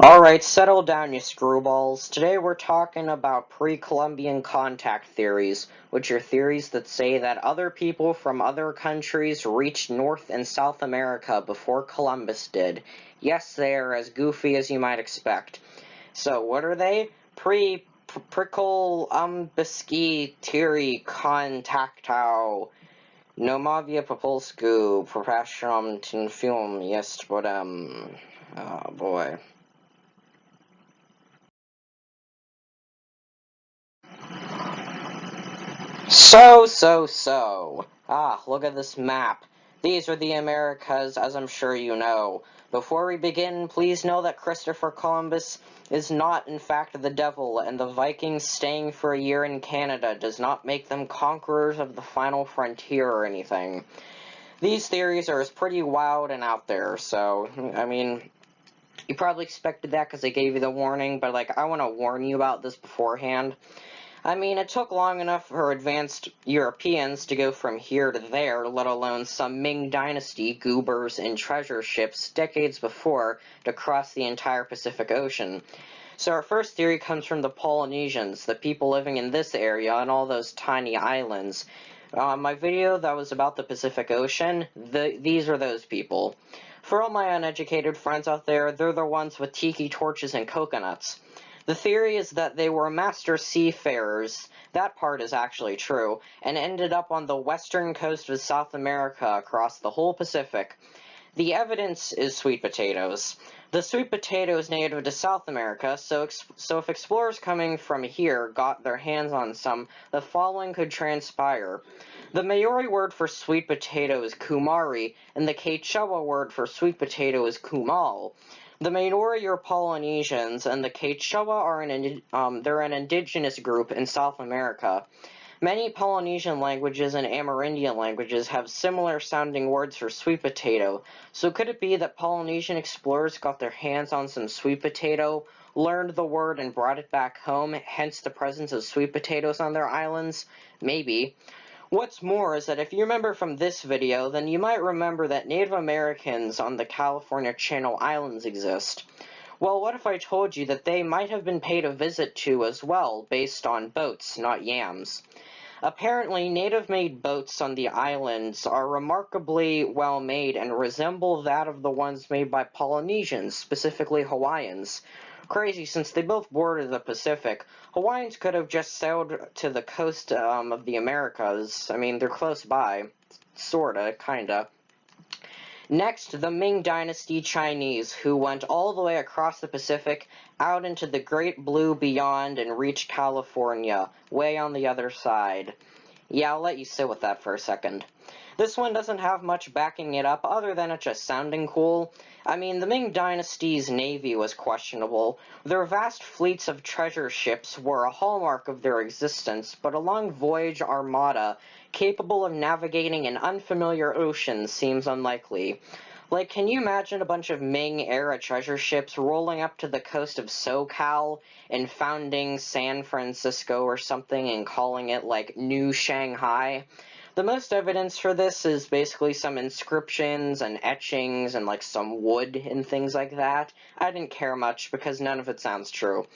Alright, settle down, you screwballs. Today we're talking about pre-Columbian contact theories, which are theories that say that other people from other countries reached North and South America before Columbus did. Yes, they are as goofy as you might expect. So, what are they? Pre-Columbian theory contactao. Nomavia Popolsku, Professionum tin film, yes, but, oh boy. So. Ah, look at this map. These are the Americas, as I'm sure you know. Before we begin, please know that Christopher Columbus is not, in fact, the devil, and the Vikings staying for a year in Canada does not make them conquerors of the final frontier or anything. These theories are pretty wild and out there, so, I mean, you probably expected that because they gave you the warning, but, like, I want to warn you about this beforehand. I mean, it took long enough for advanced Europeans to go from here to there, let alone some Ming Dynasty goobers in treasure ships decades before to cross the entire Pacific Ocean. So our first theory comes from the Polynesians, the people living in this area on all those tiny islands. My video that was about the Pacific Ocean, these are those people. For all my uneducated friends out there, they're the ones with tiki torches and coconuts. The theory is that they were master seafarers, that part is actually true, and ended up on the western coast of South America across the whole Pacific. The evidence is sweet potatoes. The sweet potato is native to South America, so if explorers coming from here got their hands on some, the following could transpire. The Maori word for sweet potato is kumari, and the Quechua word for sweet potato is kumal. The Maori are Polynesians, and the Quechua are they're an indigenous group in South America. Many Polynesian languages and Amerindian languages have similar sounding words for sweet potato, so could it be that Polynesian explorers got their hands on some sweet potato, learned the word and brought it back home, hence the presence of sweet potatoes on their islands? Maybe. What's more is that if you remember from this video, then you might remember that Native Americans on the California Channel Islands exist. Well, what if I told you that they might have been paid a visit to as well, based on boats, not yams? Apparently, native-made boats on the islands are remarkably well made and resemble that of the ones made by Polynesians, specifically Hawaiians. Crazy, since they both border the Pacific. Hawaiians could have just sailed to the coast of the Americas. I mean, they're close by. Sorta, kinda. Next, the Ming Dynasty Chinese, who went all the way across the Pacific, out into the great blue beyond and reached California, way on the other side. Yeah, I'll let you sit with that for a second. This one doesn't have much backing it up other than it just sounding cool. I mean, the Ming Dynasty's navy was questionable. Their vast fleets of treasure ships were a hallmark of their existence, but a long voyage armada capable of navigating an unfamiliar ocean seems unlikely. Like, can you imagine a bunch of Ming-era treasure ships rolling up to the coast of SoCal and founding San Francisco or something and calling it, like, New Shanghai? The most evidence for this is basically some inscriptions and etchings and, like, some wood and things like that. I didn't care much because none of it sounds true.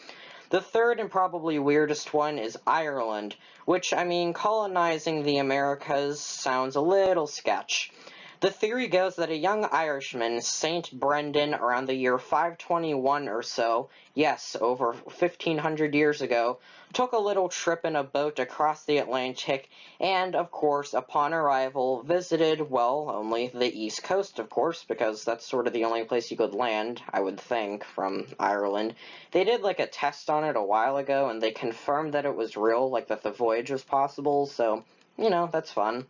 The third and probably weirdest one is Ireland, which, I mean, colonizing the Americas sounds a little sketch. The theory goes that a young Irishman, Saint Brendan, around the year 521 or so, yes, over 1500 years ago, took a little trip in a boat across the Atlantic, and, of course, upon arrival, visited, well, only the East Coast, of course, because that's sort of the only place you could land, I would think, from Ireland. They did, like, a test on it a while ago, and they confirmed that it was real, like, that the voyage was possible, so, you know, that's fun.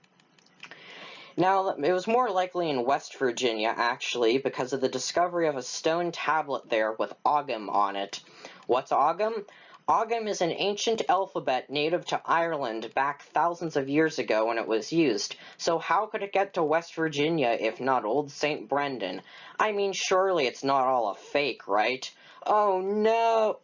Now, it was more likely in West Virginia, actually, because of the discovery of a stone tablet there with Ogham on it. What's Ogham? Ogham is an ancient alphabet native to Ireland back thousands of years ago when it was used, so how could it get to West Virginia if not old St. Brendan? I mean, surely it's not all a fake, right? Oh no!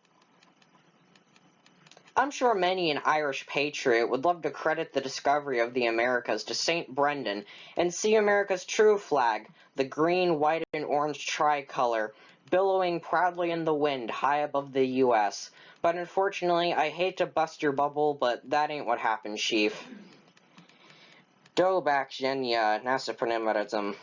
I'm sure many an Irish patriot would love to credit the discovery of the Americas to St. Brendan and see America's true flag, the green, white, and orange tricolor, billowing proudly in the wind high above the U.S. But unfortunately, I hate to bust your bubble, but that ain't what happened, Chief. Dobak Zhenya, nasa prenemarazm.